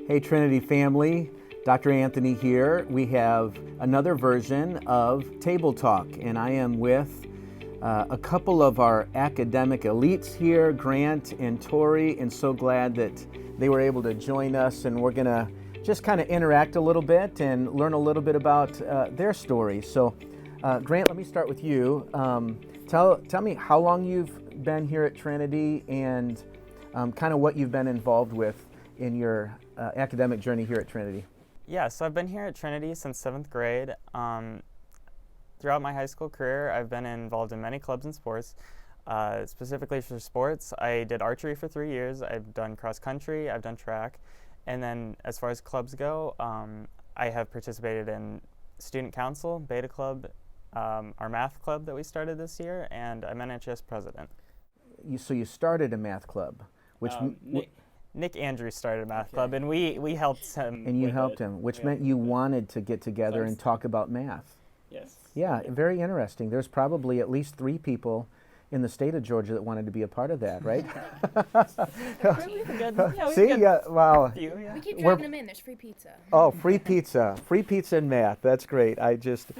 Hey Trinity family, Dr. Anthony here. We have another version of Table Talk, and I am with a couple of our academic elites here, Grant and Tori, and so glad that they were able to join us, and we're gonna just kind of interact a little bit and learn a little bit about their stories. So Grant, let me start with you. Tell me how long you've been here at Trinity and kind of what you've been involved with in your academic journey here at Trinity. Yeah, so I've been here at Trinity since 7th grade. Throughout my high school career, I've been involved in many clubs and sports. Specifically for sports, I did archery for 3 years. I've done cross country, I've done track. And then as far as clubs go, I have participated in student council, beta club, our math club that we started this year, and I'm NHS president. So you started a math club, which Nick Andrews started a math club, and we helped him. And you helped him, which meant you wanted to get together and talk about math. Yes. Yeah, very interesting. There's probably at least 3 people in the state of Georgia that wanted to be a part of that, right? Wow. We keep driving them in. There's free pizza. Oh, free pizza and math. That's great. I just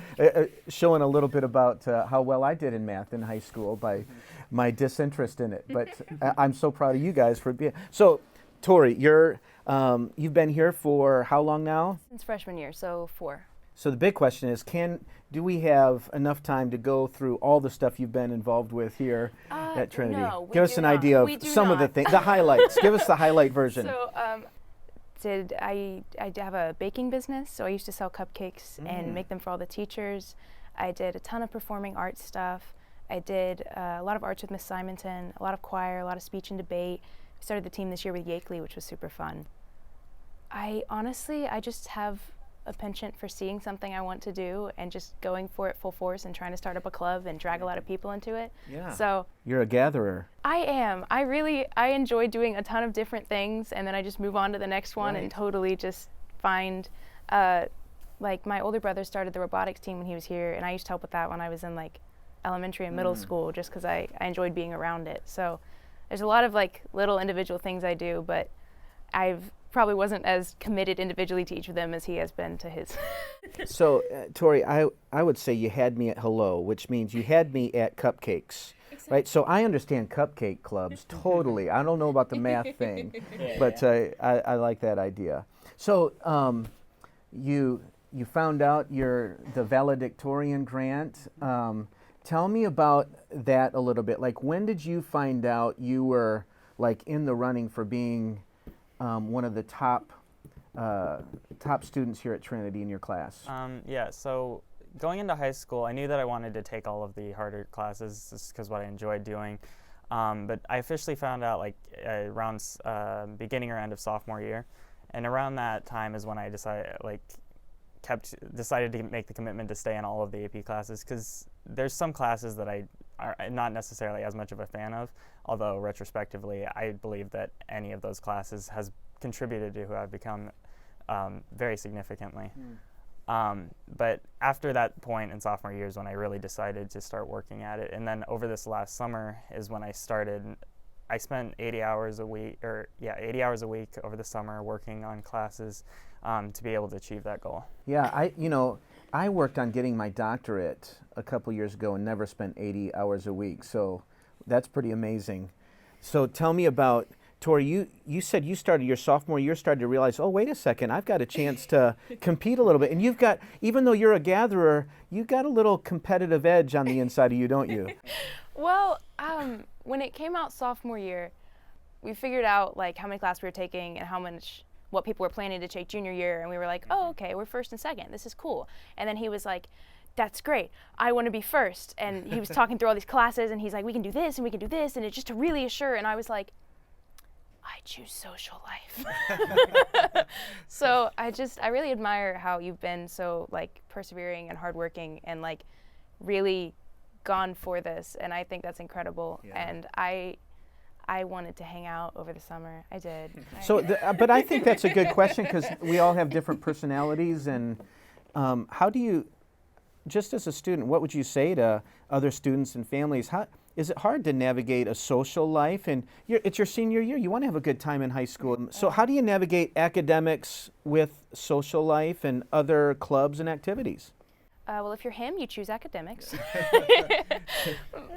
showing a little bit about how well I did in math in high school by my disinterest in it. But I'm so proud of you guys for being. So, Tori, you've been here for how long now? Since freshman year, so 4. So the big question is, do we have enough time to go through all the stuff you've been involved with here at Trinity? No, Give us an idea of some of the things, the highlights. Give us the highlight version. So I have a baking business, so I used to sell cupcakes and make them for all the teachers. I did a ton of performing arts stuff. I did a lot of arts with Miss Simonton, a lot of choir, a lot of speech and debate. I started the team this year with Yakeley, which was super fun. I just have a penchant for seeing something I want to do and just going for it full force and trying to start up a club and drag a lot of people into it. Yeah. So you're a gatherer. I am. I enjoy doing a ton of different things, and then I just move on to the next one and totally just find, like my older brother started the robotics team when he was here, and I used to help with that when I was in like elementary and middle school just because I enjoyed being around it. So there's a lot of like little individual things I do, but I've probably wasn't as committed individually to each of them as he has been to his. So, Tori, I would say you had me at hello, which means you had me at cupcakes, right? So I understand cupcake clubs totally. I don't know about the math thing, but I like that idea. So you found out the Valedictorian grant. Tell me about that a little bit. Like, when did you find out you were like in the running for being one of the top students here at Trinity in your class? Yeah, so going into high school, I knew that I wanted to take all of the harder classes just because what I enjoyed doing. But I officially found out like around beginning or end of sophomore year, and around that time is when I decided to make the commitment to stay in all of the AP classes, because there's some classes that I are not necessarily as much of a fan of, although retrospectively I believe that any of those classes has contributed to who I've become very significantly. But after that point in sophomore year is when I really decided to start working at it, and then over this last summer is when I spent 80 hours a week over the summer working on classes to be able to achieve that goal. Yeah, I worked on getting my doctorate a couple years ago and never spent 80 hours a week, so that's pretty amazing. So tell me about, Tori, you said you started your sophomore year, started to realize, oh, wait a second, I've got a chance to compete a little bit. And you've got, even though you're a gatherer, you've got a little competitive edge on the inside of you, don't you? Well, when it came out sophomore year, we figured out like how many classes we were taking and what people were planning to take junior year, and we were like, oh, okay, we're first and second, this is cool. And then he was like, that's great, I want to be first. And he was talking through all these classes, and he's like, we can do this and we can do this, and it's just to really assure. And I was like, I choose social life. So I really admire how you've been so like persevering and hardworking and like really gone for this, and I think that's incredible. And I wanted to hang out over the summer. I did. So, but I think that's a good question, because we all have different personalities, and how do you, just as a student, what would you say to other students and families? is it hard to navigate a social life? And it's your senior year. You want to have a good time in high school. So how do you navigate academics with social life and other clubs and activities? Well, if you're him, you choose academics.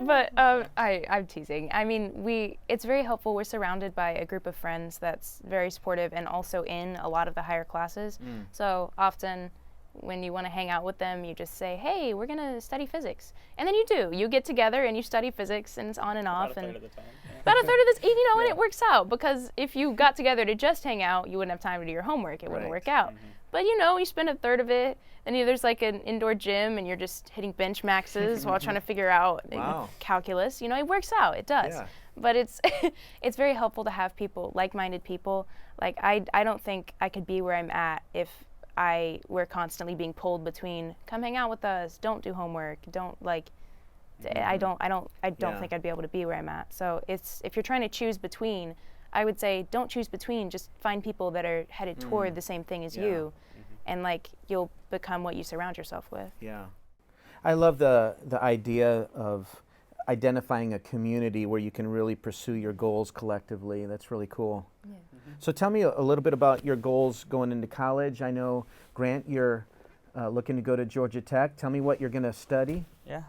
But I'm teasing. I mean, it's very helpful. We're surrounded by a group of friends that's very supportive and also in a lot of the higher classes. So often when you want to hang out with them, you just say, hey, we're going to study physics. And then you do. You get together and you study physics, and it's on and off. About a third of the time. About a third of this, and it works out, because if you got together to just hang out, you wouldn't have time to do your homework. It wouldn't work out. But you spend a third of it, and there's like an indoor gym, and you're just hitting bench maxes while trying to figure out calculus. It works out. It does. Yeah. But it's it's very helpful to have people, like-minded people. Like I don't think I could be where I'm at if I were constantly being pulled between, come hang out with us, don't do homework, don't I don't think I'd be able to be where I'm at. So if you're trying to choose between, I would say don't choose between, just find people that are headed toward the same thing as you, and you'll become what you surround yourself with. Yeah. I love the idea of identifying a community where you can really pursue your goals collectively. That's really cool. Yeah. So tell me a little bit about your goals going into college. I know, Grant, you're looking to go to Georgia Tech. Tell me what you're going to study. Yeah,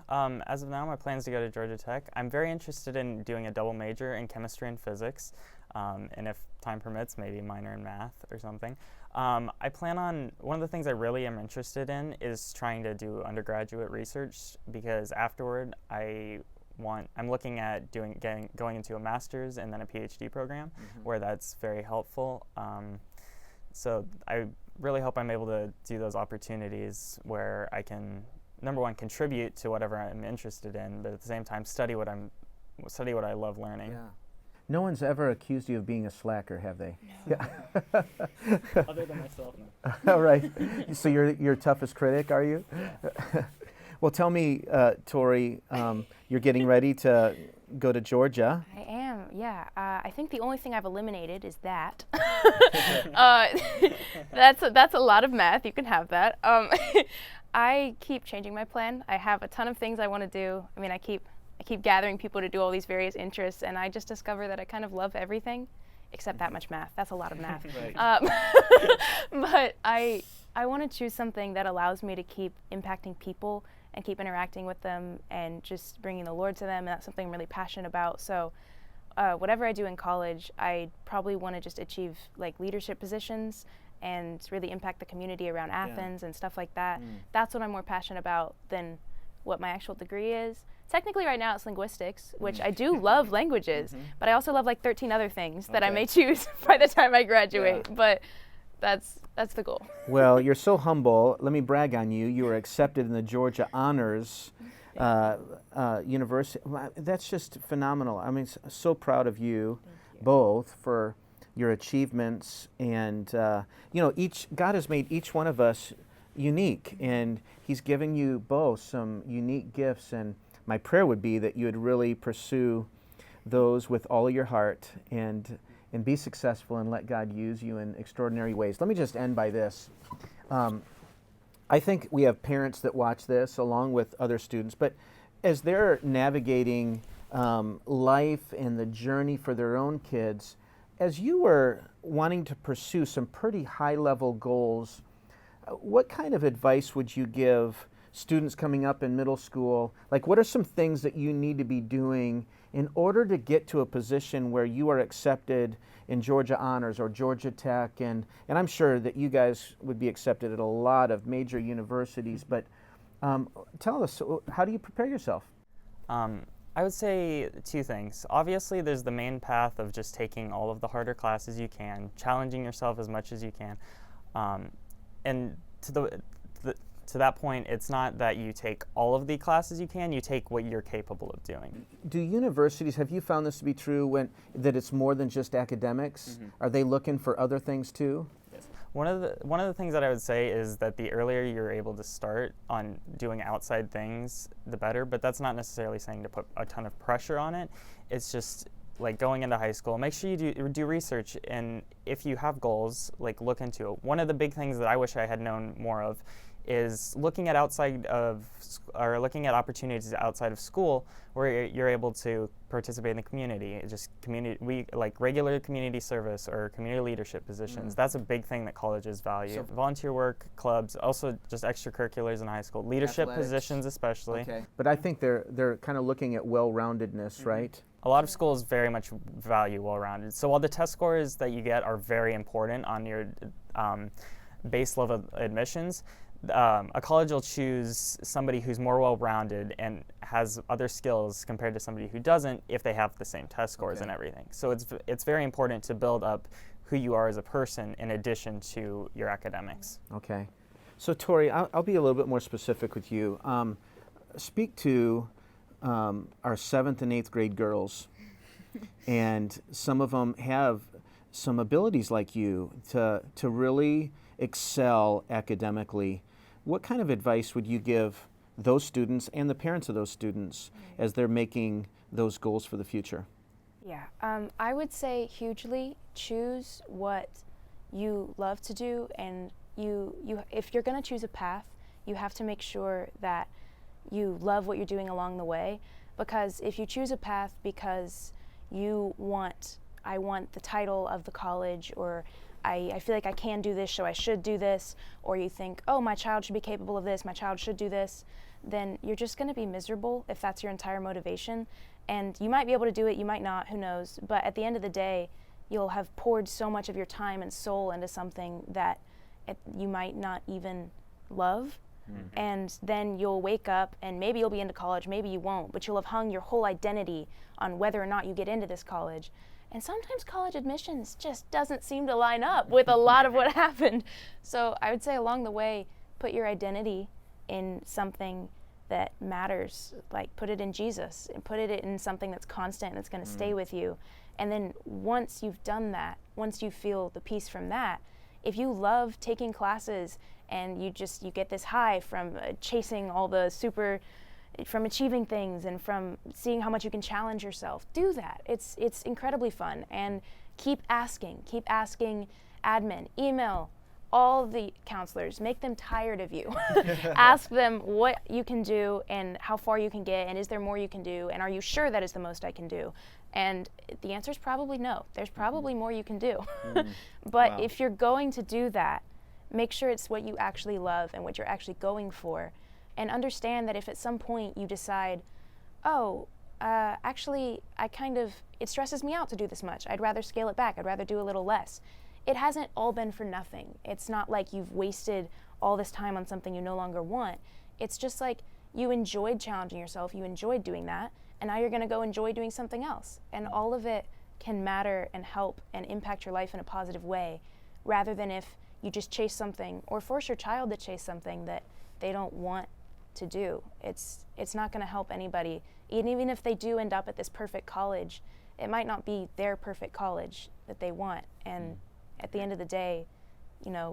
as of now, my plan is to go to Georgia Tech. I'm very interested in doing a double major in chemistry and physics, and if time permits, maybe a minor in math or something. I plan on, one of the things I really am interested in is trying to do undergraduate research, because afterward I'm looking at going into a master's and then a PhD program where that's very helpful. So I really hope I'm able to do those opportunities where I can, number one, contribute to whatever I'm interested in, but at the same time study what I love learning. Yeah. No one's ever accused you of being a slacker, have they? No. Yeah. Other than myself, no. All right. So you're your toughest critic, are you? Yeah. Well, tell me, Tori, you're getting ready to go to Georgia. I am, yeah. I think the only thing I've eliminated is that. That's a lot of math. You can have that. I keep changing my plan. I have a ton of things I want to do. I mean, I keep gathering people to do all these various interests, and I just discover that I kind of love everything except that much math. That's a lot of math. But I want to choose something that allows me to keep impacting people and keep interacting with them and just bringing the Lord to them, and that's something I'm really passionate about. So whatever I do in college, I probably want to just achieve leadership positions and really impact the community around Athens and stuff like that. That's what I'm more passionate about than what my actual degree is. Technically right now it's linguistics, which I do love languages, but I also love 13 other things that I may choose by the time I graduate. Yeah. But that's the goal. Well, you're so humble. Let me brag on you. You were accepted in the Georgia Honors University. That's just phenomenal. I mean, so proud of you both for your achievements. And, God has made each one of us unique, and He's given you both some unique gifts. And my prayer would be that you would really pursue those with all of your heart and be successful and let God use you in extraordinary ways. Let me just end by this. I think we have parents that watch this along with other students, but as they're navigating life and the journey for their own kids, as you were wanting to pursue some pretty high-level goals, what kind of advice would you give students coming up in middle school? What are some things that you need to be doing in order to get to a position where you are accepted in Georgia Honors or Georgia Tech, and I'm sure that you guys would be accepted at a lot of major universities, but tell us, how do you prepare yourself? I would say two things. Obviously, there's the main path of just taking all of the harder classes you can, challenging yourself as much as you can, and to that point, it's not that you take all of the classes you can, you take what you're capable of doing. Do universities, have you found this to be true, that it's more than just academics? Are they looking for other things too? Yes. One of the things that I would say is that the earlier you're able to start on doing outside things, the better, but that's not necessarily saying to put a ton of pressure on it. It's just going into high school, make sure you do research, and if you have goals, look into it. One of the big things that I wish I had known more of is looking at looking at opportunities outside of school where you're able to participate in the community. Like regular community service or community leadership positions. That's a big thing that colleges value. So volunteer work, clubs, also just extracurriculars in high school, leadership athletics. Positions especially. Okay, but I think they're kind of looking at well-roundedness, right? A lot of schools very much value well-rounded. So while the test scores that you get are very important on your base level admissions, a college will choose somebody who's more well-rounded and has other skills compared to somebody who doesn't if they have the same test scores and everything. So it's very important to build up who you are as a person in addition to your academics. Okay. So Tori, I'll be a little bit more specific with you. Speak to our 7th and 8th grade girls, and some of them have some abilities like you to really excel academically. What kind of advice would you give those students and the parents of those students as they're making those goals for the future? Yeah, I would say hugely choose what you love to do, and if you're going to choose a path, you have to make sure that you love what you're doing along the way, because if you choose a path because I want the title of the college, or I feel like I can do this, so I should do this, or you think, oh, my child should be capable of this, my child should do this, then you're just going to be miserable if that's your entire motivation. And you might be able to do it, you might not, who knows, but at the end of the day, you'll have poured so much of your time and soul into something that you might not even love. And then you'll wake up and maybe you'll be into college, maybe you won't, but you'll have hung your whole identity on whether or not you get into this college. And sometimes college admissions just doesn't seem to line up with a lot of what happened. So I would say along the way, put your identity in something that matters, like put it in Jesus and put it in something that's constant, that's going to stay with you. And then once you've done that, once you feel the peace from that, if you love taking classes and you get this high from chasing all the from achieving things and from seeing how much you can challenge yourself, do that. It's incredibly fun. And keep asking admin, email all the counselors, make them tired of you. Ask them what you can do and how far you can get, and is there more you can do, and are you sure that is the most I can do? And the answer is probably no. There's probably more you can do. But if you're going to do that, make sure it's what you actually love and what you're actually going for. And understand that if at some point you decide, actually, it stresses me out to do this much. I'd rather scale it back. I'd rather do a little less. It hasn't all been for nothing. It's not like you've wasted all this time on something you no longer want. It's just like you enjoyed challenging yourself, you enjoyed doing that, and now you're going to go enjoy doing something else. And all of it can matter and help and impact your life in a positive way, rather than if you just chase something or force your child to chase something that they don't want to do. It's not going to help anybody. And even if they do end up at this perfect college, it might not be their perfect college that they want. And at the end of the day,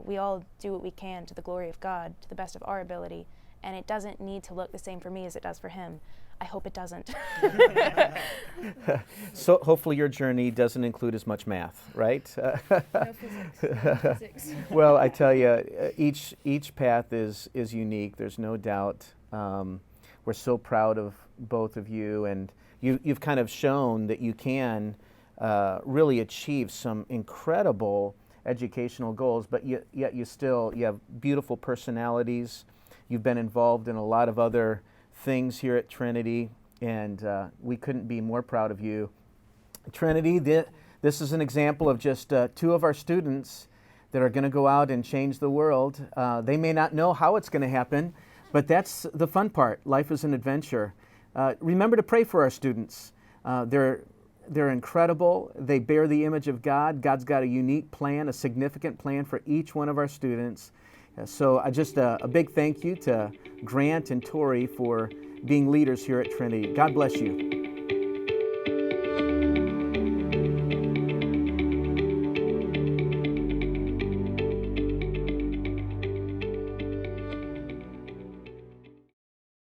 we all do what we can to the glory of God, to the best of our ability, and it doesn't need to look the same for me as it does for him. I hope it doesn't. So hopefully your journey doesn't include as much math, right? No physics. No physics. Well, I tell you, each path is unique. There's no doubt. We're so proud of both of you, and you've kind of shown that you can really achieve some incredible educational goals, but yet you have beautiful personalities. You've been involved in a lot of other things here at Trinity, and we couldn't be more proud of you. Trinity, this is an example of just two of our students that are going to go out and change the world. They may not know how it's going to happen, but that's the fun part. Life is an adventure. Remember to pray for our students. They're incredible. They bear the image of God. God's got a unique plan, a significant plan for each one of our students. So just a big thank you to Grant and Tori for being leaders here at Trinity. God bless you.